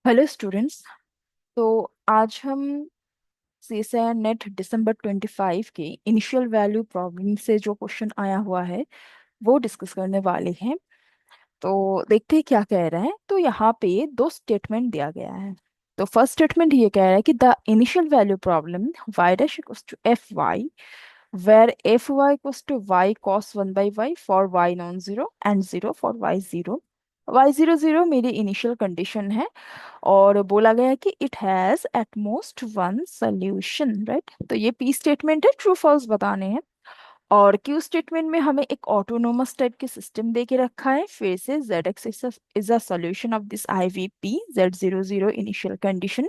Hello students. तो आज हम सीएसआई नेट दिसंबर 25 के इनिशियल वैल्यू प्रॉब्लम से जो क्वेश्चन आया हुआ है वो डिस्कस करने वाले हैं। तो देखते हैं क्या कह रहा है। तो यहाँ पे दो स्टेटमेंट दिया गया है। तो फर्स्ट स्टेटमेंट ये कह रहा है कि the initial value problem y dash equals to F Y where F Y equals to Y cos one by Y for Y non zero and zero for Y zero. Y zero zero मेरी initial condition है और बोला गया है कि it has at most one solution, right. तो ये P statement है, ट्रू फॉल्स बताने हैं। और क्यू स्टेटमेंट में हमें एक ऑटोनोमस टाइप के सिस्टम दे के रखा है। फिर से Z X is a solution of this I V P Z zero zero initial condition.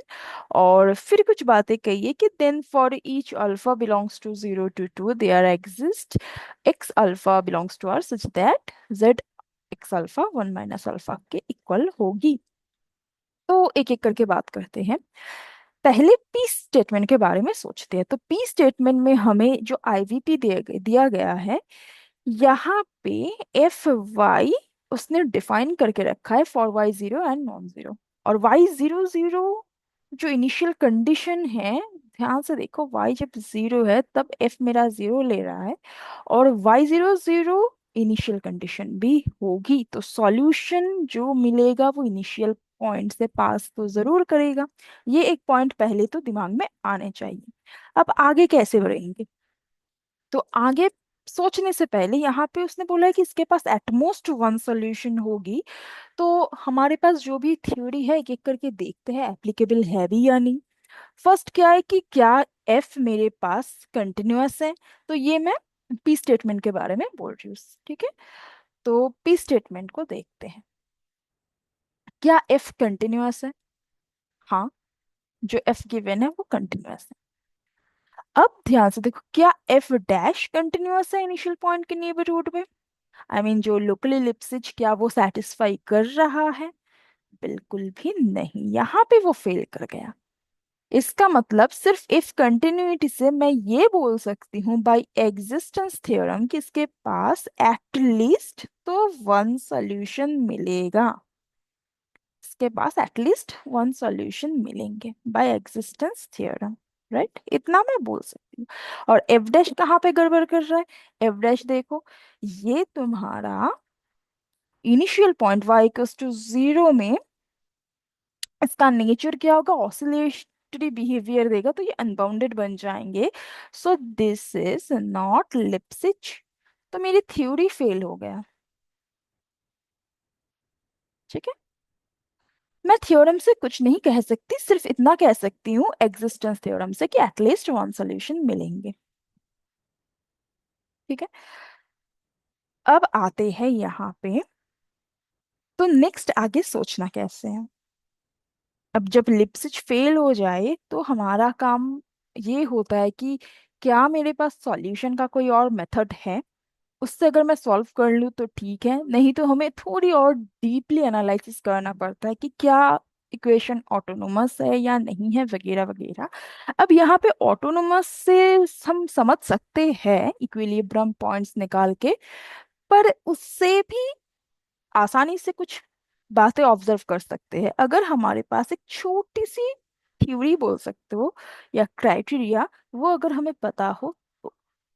और फिर कुछ बातें कही है कि then for each alpha belongs to zero to two there exist X alpha belongs to R such that Z X alpha one minus alpha के equal होगी। तो एक एक करके बात करते हैं। पहले पी स्टेटमेंट के बारे में सोचते हैं। तो पी स्टेटमेंट में हमें जो आईवीपी दिया गया है, यहाँ पे एफ वाई उसने डिफाइन करके रखा है for Y zero and non zero. और वाई जीरो जीरो जो इनिशियल कंडीशन है, ध्यान से देखो, वाई जब जीरो है तब एफ मेरा जीरो ले रहा है और Y zero zero initial condition भी होगी। तो सॉल्यूशन जो मिलेगा वो इनिशियल पॉइंट से पास तो जरूर करेगा। ये एक पॉइंट पहले तो दिमाग में आने चाहिए। अब आगे कैसे बढ़ेंगे? तो आगे सोचने से पहले यहाँ पे उसने बोला है कि इसके पास एटमोस्ट वन सोल्यूशन होगी। तो हमारे पास जो भी थ्योरी है एक एक करके देखते हैं एप्लीकेबल है भी या नहीं। फर्स्ट क्या है कि क्या एफ मेरे पास कंटिन्यूअस है। तो ये मैं पी स्टेटमेंट के बारे में बोल रही हूँ, ठीक है। तो पी स्टेटमेंट को देखते हैं। क्या एफ कंटिन्यूअस है? हाँ, जो एफ गिवन है वो कंटिन्यूअस है। अब ध्यान से देखो, क्या एफ डैश कंटिन्यूअस है इनिशियल पॉइंट के नेबरहुड में? आई मीन जो लोकल इलिप्सिस, क्या वो सेटिस्फाई कर रहा है? बिल्कुल भी नहीं, यहाँ पे वो फेल कर गया। इसका मतलब सिर्फ इफ कंटिन्यूटी से मैं ये बोल सकती हूँ बाय एग्जिस्टेंस थ्योरम कि इसके पास एटलीस्ट तो वन सॉल्यूशन मिलेगा। इसके पास एटलीस्ट वन सॉल्यूशन मिलेंगे बाय एग्जिस्टेंस थ्योरम, राइट। इतना मैं बोल सकती हूँ। और एफ डैश कहाँ पे गड़बड़ कर रहा है? एफ डैश देखो, ये तुम्हारा initial point y equals to zero में इसका नेचर क्या होगा? ऑसिलेटरी बिहेवियर देगा, तो ये अनबाउंडेड बन जाएंगे। So this is not Lipschitz. तो मेरी थ्योरी फेल हो गया, ठीक है। मैं थ्योरम से कुछ नहीं कह सकती, सिर्फ इतना कह सकती हूँ एग्जिस्टेंस थ्योरम से कि एटलीस्ट वन सोल्यूशन मिलेंगे, ठीक है। अब आते हैं यहाँ पे। तो नेक्स्ट आगे सोचना कैसे है। अब जब लिप्सिच फेल हो जाए तो हमारा काम ये होता है कि क्या मेरे पास सॉल्यूशन का कोई और मेथड है। उससे अगर मैं सॉल्व कर लूँ तो ठीक है, नहीं तो हमें थोड़ी और डीपली एनालिसिस करना पड़ता है कि क्या इक्वेशन ऑटोनोमस है या नहीं है, वगैरह वगैरह। अब यहाँ पे ऑटोनोमस से हम समझ सकते हैं इक्विलिब्रियम पॉइंट्स निकाल के, पर उससे भी आसानी से कुछ बातें ऑब्जर्व कर सकते हैं अगर हमारे पास एक छोटी सी थ्योरी बोल सकते हो या क्राइटेरिया, वो अगर हमें पता हो तो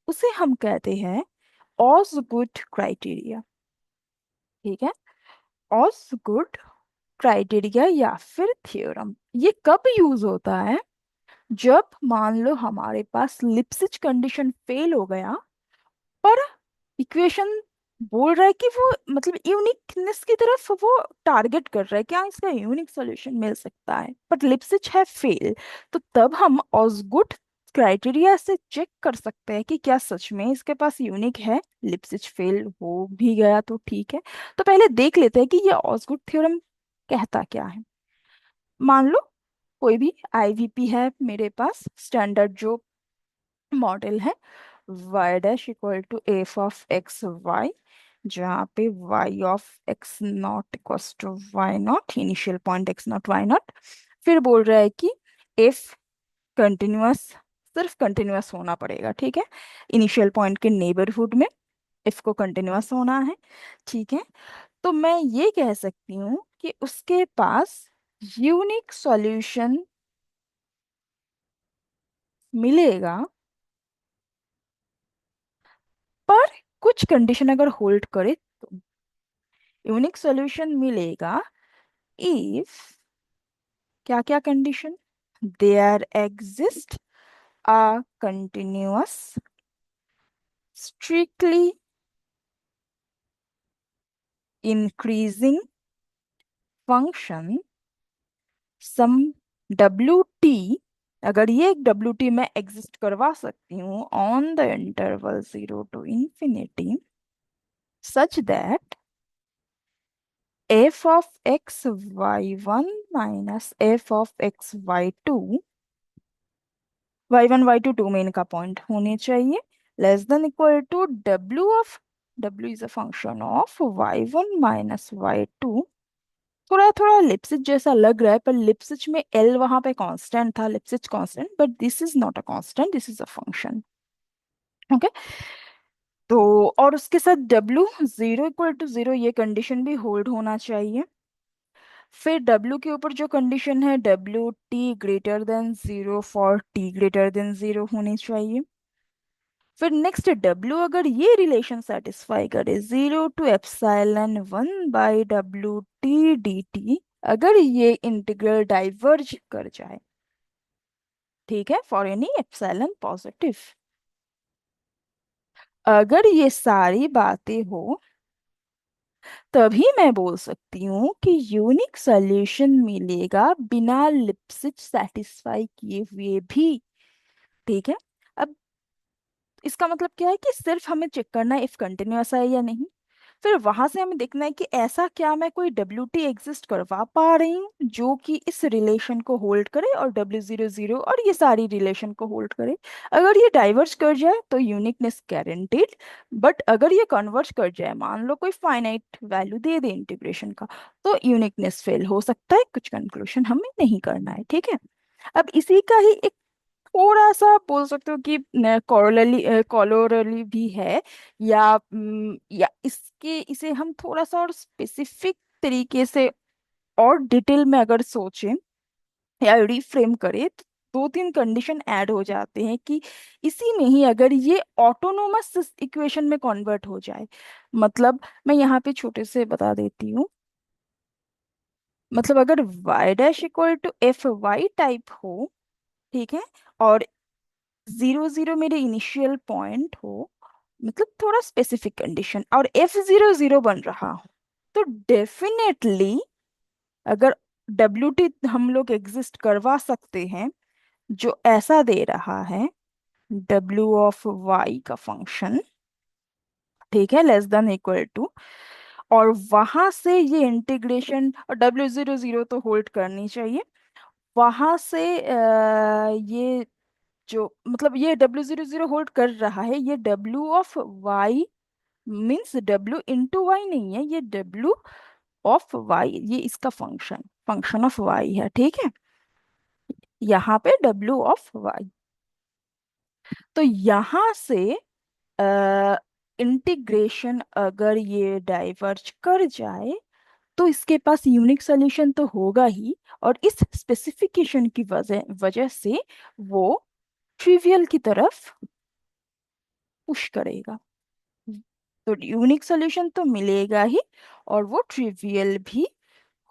उसे हम कहते हैं ऑसगुड क्राइटेरिया, ठीक है। ऑसगुड क्राइटेरिया या फिर थ्योरम ये कब यूज होता है? जब मान लो हमारे पास लिप्सिच कंडीशन फेल हो गया पर इक्वेशन बोल रहा है कि वो मतलब यूनिकनेस की तरफ वो टारगेट कर रहा है, क्या इसका यूनिक सॉल्यूशन मिल सकता है, बट लिप्सिच है फेल। तो तब हम ऑसगुड क्राइटेरिया से चेक कर सकते हैं कि क्या सच में इसके पास यूनिक है। लिप्सिच फेल हो भी गया तो ठीक है। तो पहले देख लेते हैं कि ये ऑसगुड थ्योरम कहता क्या है। मान लो कोई भी आईवीपी है मेरे पास, स्टैंडर्ड जो मॉडल है, y dash equal to F of X Y, जहाँ पे y of X not equals to Y not, initial point X not Y not. फिर बोल रहा है कि एफ कंटिन्यूअस, सिर्फ कंटिन्यूअस होना पड़ेगा, ठीक है। इनिशियल पॉइंट के नेबरहुड में एफ को कंटिन्यूअस होना है, ठीक है। तो मैं ये कह सकती हूँ कि उसके पास यूनिक सॉल्यूशन मिलेगा, पर कुछ कंडीशन अगर होल्ड करे तो यूनिक सॉल्यूशन मिलेगा इफ, क्या क्या condition, there exist a continuous strictly increasing function some W T, अगर ये एक डब्ल्यू टी मैं एग्जिस्ट करवा सकती हूँ on the interval 0 to infinity, such that f of x y1 minus f of x y2, y1 y2 two में इनका point होने चाहिए, less than equal to w of, w is a function of y1 minus y2। थोड़ा थोड़ा लिप्सिच जैसा लग रहा है, पर लिप्सिच में l वहां पे कांस्टेंट था, Lipschitz constant, but this is not a constant, this is a function. Okay, तो और उसके साथ w 0 = 0 ये कंडीशन भी होल्ड होना चाहिए। फिर w के ऊपर जो कंडीशन है w t greater than 0 for t greater than 0 होनी चाहिए। फिर नेक्स्ट w अगर ये रिलेशन सेटिस्फाई करे 0 to epsilon 1 by w t dt, अगर ये इंटीग्रल डाइवर्ज कर जाए, ठीक है, फॉर एनी एप्सिलॉन पॉजिटिव, अगर ये सारी बातें हो, तभी मैं बोल सकती हूँ कि यूनिक सॉल्यूशन मिलेगा बिना लिप्सिच सेटिस्फाई किए हुए भी। ठीक है, अब इसका मतलब क्या है कि सिर्फ हमें चेक करना है इफ कंटिन्यूअस है या नहीं, फिर वहां से हमें देखना है कि ऐसा क्या मैं कोई डब्ल्यू टी एग्जिस्ट करवा पा रही हूँ जो कि इस रिलेशन को होल्ड करे और W0 0 और ये सारी रिलेशन को होल्ड करे। अगर ये डाइवर्ज कर जाए तो यूनिकनेस गारंटीड, बट अगर ये कन्वर्ज कर जाए, मान लो कोई फाइनाइट वैल्यू दे दे इंटीग्रेशन का, तो यूनिकनेस फेल हो सकता है, कुछ कंक्लूजन हमें नहीं करना है। ठीक है, अब इसी का ही एक थोड़ा सा बोल सकते हो कि कॉलोरली कॉलोरली भी है, या इसके इसे हम थोड़ा सा और स्पेसिफिक तरीके से और डिटेल में अगर सोचें या रिफ्रेम करें, तो दो तीन कंडीशन ऐड हो जाते हैं कि इसी में ही अगर ये ऑटोनोमस इक्वेशन में कन्वर्ट हो जाए, मतलब मैं यहाँ पे छोटे से बता देती हूँ, मतलब अगर y' = f(y) टाइप हो, ठीक है, और 0 0 मेरे इनिशियल पॉइंट हो, मतलब थोड़ा स्पेसिफिक कंडीशन, और f0 0 बन रहा हो, तो डेफिनेटली अगर डब्ल्यू टी हम लोग एग्जिस्ट करवा सकते हैं जो ऐसा दे रहा है w ऑफ y का फंक्शन, ठीक है, लेस देन इक्वल टू, और वहां से ये इंटीग्रेशन, और W0 0 तो होल्ड करनी चाहिए, वहां से ये जो मतलब ये W0 0 होल्ड कर रहा है, ये W of y means W × y नहीं है, ये W ऑफ y, ये इसका फंक्शन, फंक्शन ऑफ y है। ठीक है, यहाँ पे W ऑफ y, तो यहाँ से इंटीग्रेशन अगर ये डाइवर्ज कर जाए तो इसके पास यूनिक सॉल्यूशन तो होगा ही, और इस स्पेसिफिकेशन की वजह वजह से वो ट्रिवियल की तरफ पुश करेगा, तो यूनिक सॉल्यूशन तो मिलेगा ही और वो ट्रिवियल भी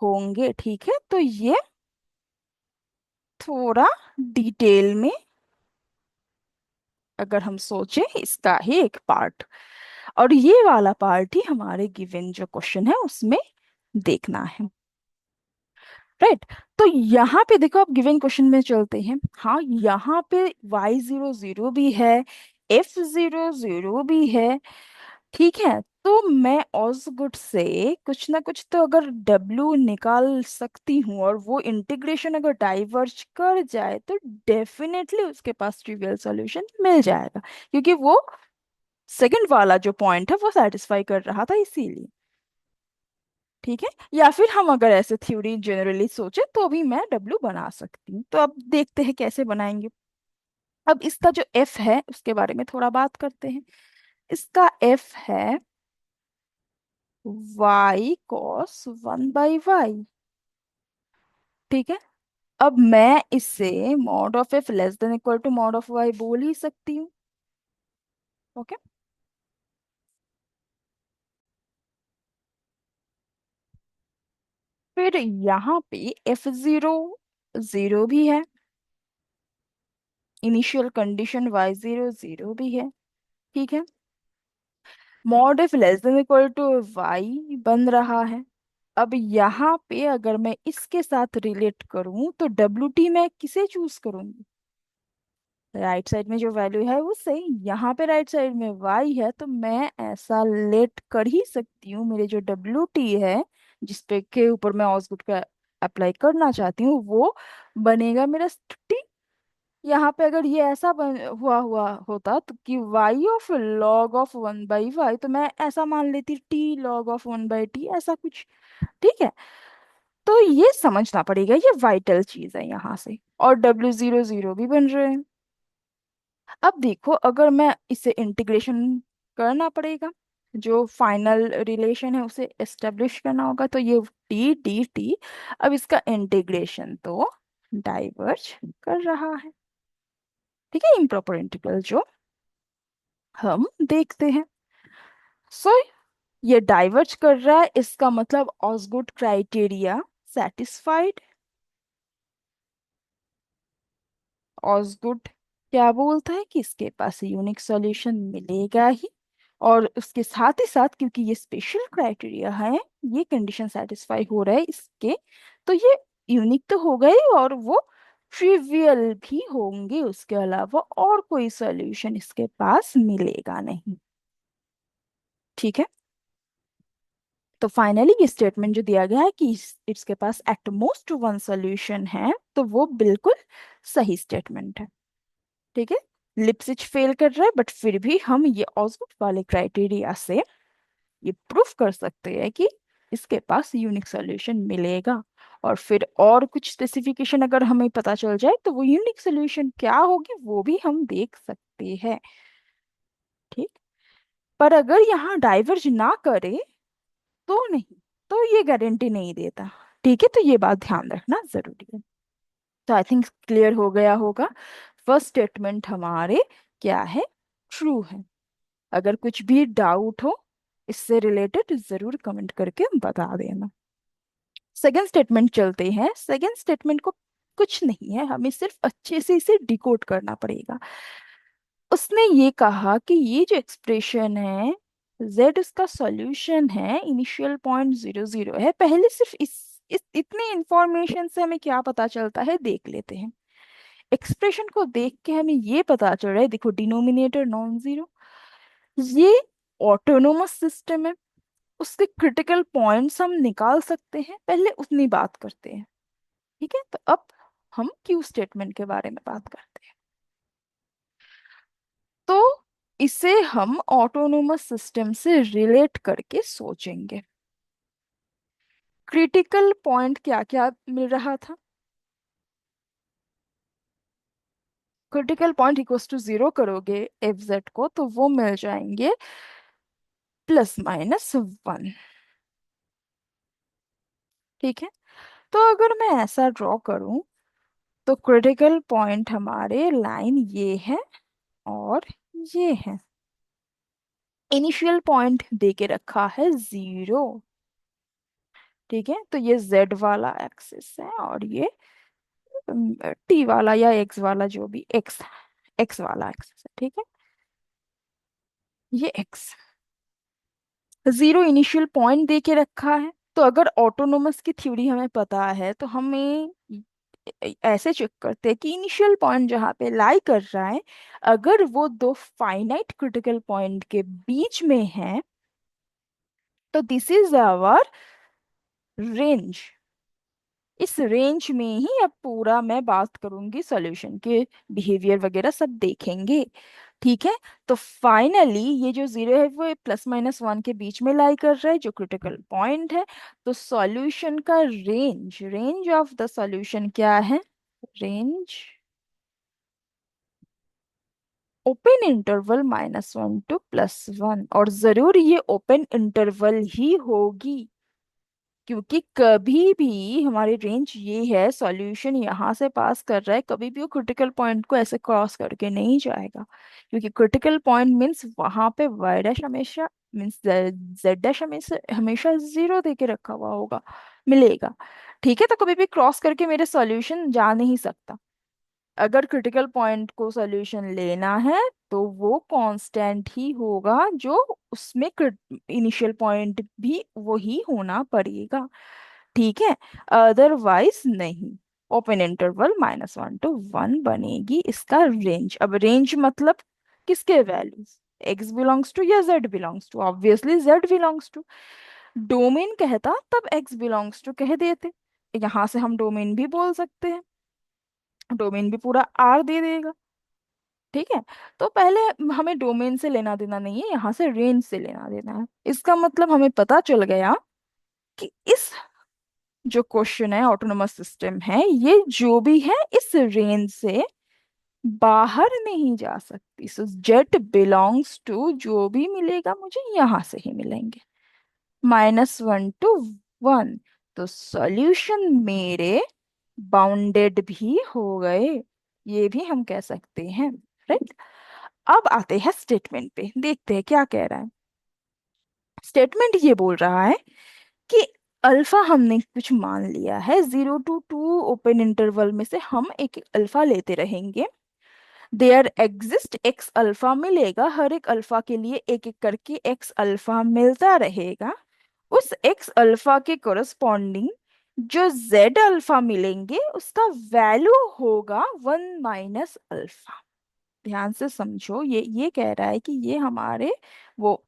होंगे। ठीक है, तो ये थोड़ा डिटेल में अगर हम सोचें इसका ही एक पार्ट, और ये वाला पार्ट ही हमारे गिवन जो क्वेश्चन है उसमें देखना है। राइट, तो यहाँ पे देखो, आप गिवन क्वेश्चन में चलते हैं। हाँ, यहाँ पे y0 0 भी है, f0 0 भी है। ठीक है, तो मैं ऑसगुड से कुछ ना कुछ तो अगर W निकाल सकती हूँ, और वो इंटीग्रेशन अगर डाइवर्ज कर जाए तो डेफिनेटली उसके पास ट्रिवियल सॉल्यूशन मिल जाएगा, क्योंकि वो सेकंड वाला जो पॉइंट है वो सेटिस्फाई कर रहा था, इसीलिए। ठीक है, या फिर हम अगर ऐसे थ्योरी जनरली सोचे तो भी मैं W बना सकती हूँ, तो अब देखते हैं कैसे बनाएंगे। अब इसका जो F है उसके बारे में थोड़ा बात करते हैं। इसका F है y cos 1/y, ठीक है। अब मैं इससे mod of F less than equal to mod of Y बोल ही सकती हूँ। ओके। फिर यहाँ पे एफ जीरो जीरो भी है, initial condition Y zero zero भी है। ठीक है। Mod F less than equal to Y बन रहा है। अब यहाँ पे अगर मैं इसके साथ रिलेट करूं तो डब्ल्यू टी मैं किसे चूज करूंगी? राइट साइड में जो वैल्यू है वो सही, यहाँ पे राइट साइड में वाई है, तो मैं ऐसा लेट कर ही सकती हूँ मेरे जो डब्ल्यू टी है जिसपे के ऊपर मैं ऑसगुड का अप्लाई करना चाहती हूँ वो बनेगा मेरा टी। यहाँ पे अगर ये ऐसा हुआ हुआ होता तो कि y of log of 1/y, तो मैं ऐसा मान लेती t log ऑफ 1/t ऐसा कुछ। ठीक है। तो ये समझना पड़ेगा, ये वाइटल चीज है यहाँ से। और डब्ल्यू जीरो जीरो भी बन रहे हैं। अब देखो, अगर मैं इसे इंटीग्रेशन करना पड़ेगा, जो फाइनल रिलेशन है उसे एस्टेब्लिश करना होगा, तो ये टी डी टी। अब इसका इंटीग्रेशन तो डाइवर्ज कर रहा है। ठीक है, इम्प्रॉपर इंटीग्रल जो हम देखते हैं। सो ये डाइवर्ज कर रहा है, इसका मतलब ऑसगुड क्राइटेरिया सेटिस्फाइड। ऑसगुड क्या बोलता है कि इसके पास यूनिक सॉल्यूशन मिलेगा ही, और उसके साथ ही साथ क्योंकि ये स्पेशल क्राइटेरिया है, ये कंडीशन सेटिस्फाई हो रहा है इसके, तो ये यूनिक तो हो गए और वो ट्रिवियल भी होंगे, उसके अलावा और कोई सॉल्यूशन इसके पास मिलेगा नहीं। ठीक है। तो फाइनली ये स्टेटमेंट जो दिया गया है कि इसके पास एट मोस्ट वन सॉल्यूशन है, तो वो बिल्कुल सही स्टेटमेंट है। ठीक है। लिपसिच फेल कर रहा है, बट फिर भी हम ये ऑसगुड वाले क्राइटेरिया से ये प्रूफ कर सकते हैं कि इसके पास यूनिक सॉल्यूशन मिलेगा। और फिर और कुछ स्पेसिफिकेशन अगर हमें पता चल जाए तो वो यूनिक सॉल्यूशन क्या होगी वो भी हम देख सकते हैं। ठीक। पर अगर यहाँ डाइवर्ज ना करे तो नहीं, तो ये गारंटी नहीं देता। ठीक है, तो ये बात ध्यान रखना जरूरी है। तो आई थिंक क्लियर हो गया होगा। फर्स्ट स्टेटमेंट हमारे क्या है, ट्रू है। अगर कुछ भी डाउट हो इससे रिलेटेड जरूर कमेंट करके बता देना। सेकेंड स्टेटमेंट चलते हैं। सेकेंड स्टेटमेंट को कुछ नहीं है, हमें सिर्फ अच्छे से इसे डिकोड करना पड़ेगा। उसने ये कहा कि ये जो एक्सप्रेशन है z उसका सॉल्यूशन है, इनिशियल पॉइंट 0 0 है। पहले सिर्फ इस इतने इंफॉर्मेशन से हमें क्या पता चलता है देख लेते हैं। एक्सप्रेशन को देख के हमें ये पता चल रहा है, देखो डिनोमिनेटर नॉन जीरो, ये ऑटोनोमस सिस्टम है, उसके क्रिटिकल पॉइंट्स हम निकाल सकते हैं, पहले उतनी बात करते हैं। ठीक है, तो अब हम क्यू स्टेटमेंट के बारे में बात करते हैं। तो इसे हम ऑटोनोमस सिस्टम से रिलेट करके सोचेंगे। क्रिटिकल पॉइंट क्या क्या मिल रहा था? Critical point equals to zero करोगे एफ जेड को तो वो मिल जाएंगे ±1। ठीक है। तो अगर मैं ऐसा ड्रॉ करूं तो क्रिटिकल पॉइंट हमारे लाइन ये है और ये है। इनिशियल पॉइंट दे के रखा है 0। ठीक है, तो ये z वाला एक्सिस है और ये t वाला या x वाला, जो भी x वाला एक्सिस है। ठीक है, ये x 0 इनिशियल पॉइंट दे के रखा है। तो अगर ऑटोनोमस की थ्योरी हमें पता है तो हमें ऐसे चेक करते हैं कि इनिशियल पॉइंट जहाँ पे लाई कर रहा है, अगर वो दो फाइनाइट क्रिटिकल पॉइंट के बीच में है, तो दिस इज आवर रेंज। इस रेंज में ही अब पूरा मैं बात करूंगी, सॉल्यूशन के बिहेवियर वगैरह सब देखेंगे। ठीक है। तो फाइनली ये जो 0 है वो ±1 के बीच में लाई कर रहा है, जो क्रिटिकल पॉइंट है। तो सॉल्यूशन का range, range of the solution क्या है? रेंज ओपन इंटरवल -1 to +1, और जरूर ये ओपन इंटरवल ही होगी। क्योंकि कभी भी हमारी रेंज ये है, सॉल्यूशन यहाँ से पास कर रहा है, कभी भी वो क्रिटिकल पॉइंट को ऐसे क्रॉस करके नहीं जाएगा। क्योंकि क्रिटिकल पॉइंट मीन्स वहां पे वाई डैश हमेशा मीन्स जेड डैश हमेशा हमेशा जीरो दे के रखा हुआ होगा, मिलेगा। ठीक है, तो कभी भी क्रॉस करके मेरे सॉल्यूशन जा नहीं सकता। अगर क्रिटिकल पॉइंट को सॉल्यूशन लेना है तो वो कांस्टेंट ही होगा, जो उसमें इनिशियल पॉइंट भी वही होना पड़ेगा। ठीक है, अदरवाइज नहीं। ओपन इंटरवल -1 to 1 बनेगी इसका रेंज। अब रेंज मतलब किसके वैल्यूज, x बिलोंग्स टू या z belongs to? Obviously z belongs to. Domain कहता तब x बिलोंग्स टू कह देते, यहाँ से हम डोमेन भी बोल सकते हैं, डोमेन भी पूरा R दे देगा। ठीक है, तो पहले हमें डोमेन से लेना देना नहीं है, यहाँ से रेंज से लेना देना है। इसका मतलब हमें पता चल गया कि इस जो क्वेश्चन है, ऑटोनोमस सिस्टम है, ये जो भी है इस रेंज से बाहर नहीं जा सकती। सो जेट बिलोंग्स टू जो भी मिलेगा मुझे यहाँ से ही मिलेंगे, -1 to 1। तो सॉल्यूशन मेरे बाउंडेड भी हो गए, ये भी हम कह सकते हैं। राइट, अब आते हैं स्टेटमेंट पे, देखते हैं क्या कह रहा है। स्टेटमेंट ये बोल रहा है कि अल्फा हमने कुछ मान लिया है, 0 to 2 ओपन इंटरवल में से हम एक अल्फा लेते रहेंगे। देयर एग्जिस्ट एक्स अल्फा मिलेगा, हर एक अल्फा के लिए एक एक करके एक्स अल्फा मिलता रहेगा। उस एक्स अल्फा के कोरस्पॉन्डिंग जो जेड अल्फा मिलेंगे उसका वैल्यू होगा 1 - अल्फा। ध्यान से समझो, ये कह रहा है कि ये हमारे वो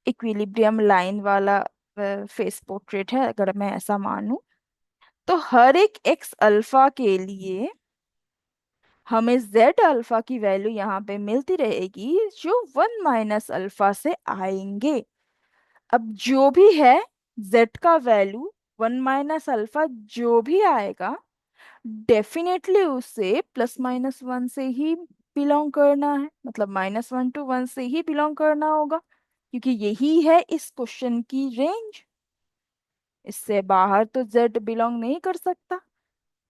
इक्विलिब्रियम लाइन वाला फेस पोर्ट्रेट है, अगर मैं ऐसा मानूं। तो हर एक एक्स अल्फा के लिए हमें जेड अल्फा की वैल्यू यहाँ पे मिलती रहेगी, जो 1 - अल्फा से आएंगे। अब जो भी है जेड का वैल्यू 1 - अल्फा जो भी आएगा, डेफिनेटली उसे +-1 से ही बिलोंग करना है, मतलब -1 to 1 से ही बिलोंग करना होगा, क्योंकि यही है इस क्वेश्चन की रेंज। इससे बाहर तो z बिलोंग नहीं कर सकता।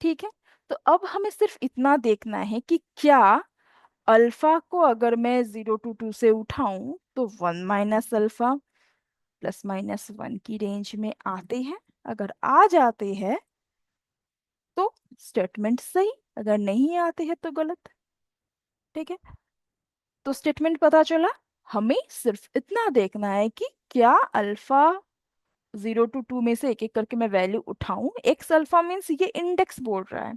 ठीक है, तो अब हमें सिर्फ इतना देखना है कि क्या अल्फा को अगर मैं 0 to 2 से उठाऊं तो 1 - अल्फा +-1 की रेंज में आते हैं। अगर आ जाते हैं तो स्टेटमेंट सही, अगर नहीं आते हैं तो गलत। ठीक है, तो स्टेटमेंट पता चला। हमें सिर्फ इतना देखना है कि क्या अल्फा 0 to 2 में से एक एक करके मैं वैल्यू उठाऊं। एक्स अल्फा मीन्स ये इंडेक्स बोल रहा है।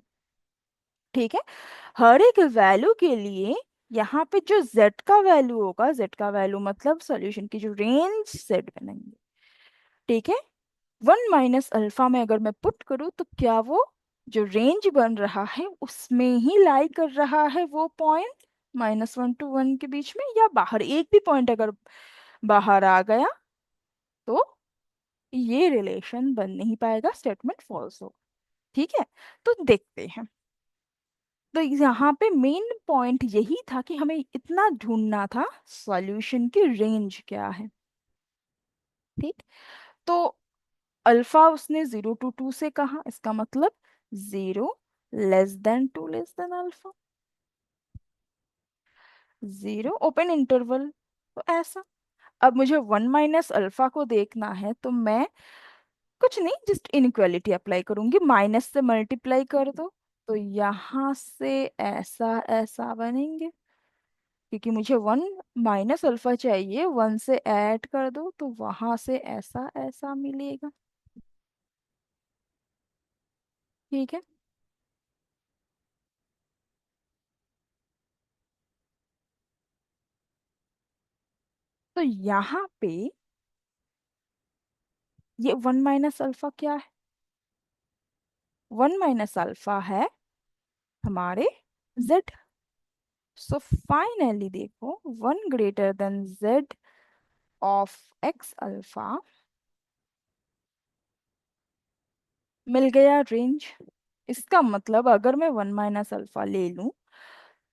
ठीक है, हर एक वैल्यू के लिए यहाँ पे जो z का वैल्यू होगा, z का वैल्यू मतलब सॉल्यूशन की जो रेंज सेट बनेंगे। ठीक है, 1 - अल्फा में अगर मैं पुट करूँ तो क्या वो जो रेंज बन रहा है उसमें ही लाई कर रहा है वो पॉइंट -1 to 1 के बीच में, या बाहर एक भी पॉइंट अगर बाहर आ गया तो ये रिलेशन बन नहीं पाएगा, स्टेटमेंट फॉल्स होगा। ठीक है, तो देखते हैं। तो यहाँ पे मेन पॉइंट यही था कि हमें इतना ढूंढना था सॉल्यूशन की रेंज क्या है। ठीक, तो अल्फा उसने 0 to 2 से कहा, इसका मतलब 0 < 2 < अल्फा, 0 ओपन इंटरवल, तो ऐसा। अब मुझे 1 - अल्फा को देखना है तो मैं कुछ नहीं, जस्ट इनइक्वालिटी अप्लाई करूंगी, माइनस से मल्टीप्लाई कर दो तो यहाँ से ऐसा ऐसा बनेंगे। क्योंकि मुझे 1 - अल्फा चाहिए, 1 से ऐड कर दो तो वहां से ऐसा ऐसा मिलेगा। ठीक है, तो यहाँ पे ये 1 - अल्फा क्या है? 1 - अल्फा है हमारे z। सो फाइनली देखो, 1 < z ऑफ x अल्फा मिल गया रेंज। इसका मतलब अगर मैं 1 - अल्फा ले लूं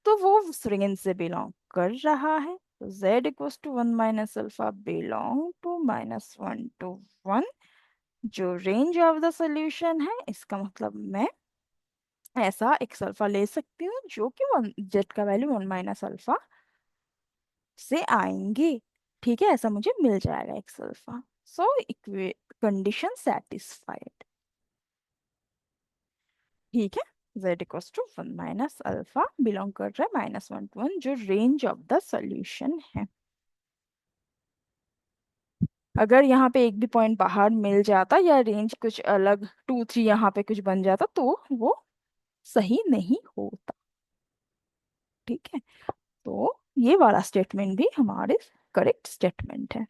तो वो उस रेंज से बिलोंग कर रहा है। तो z = 1 - alpha belong to -1 to 1। जो रेंज ऑफ द सोल्यूशन है, इसका मतलब मैं ऐसा एक्स अल्फा ले सकती हूँ जो कि वन जेड का वैल्यू वन माइनस अल्फा से आएंगे। ठीक है, ऐसा मुझे मिल जाएगा X alpha. So condition satisfied. ठीक है, z equals to one minus alpha belong कर रहा है -1 to 1, जो रेंज ऑफ द सोल्यूशन है। अगर यहाँ पे एक भी पॉइंट बाहर मिल जाता या रेंज कुछ अलग 2 3 यहाँ पे कुछ बन जाता तो वो सही नहीं होता। ठीक है, तो ये वाला स्टेटमेंट भी हमारे करेक्ट स्टेटमेंट है।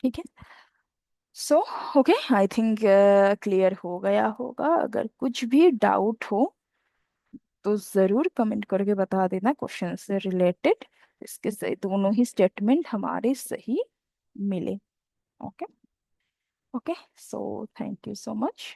ठीक है, so okay, I think clear हो गया होगा। अगर कुछ भी डाउट हो तो ज़रूर कमेंट करके बता देना क्वेश्चन से रिलेटेड। इसके सही दोनों ही स्टेटमेंट हमारे सही मिले। Okay okay, so thank you so much.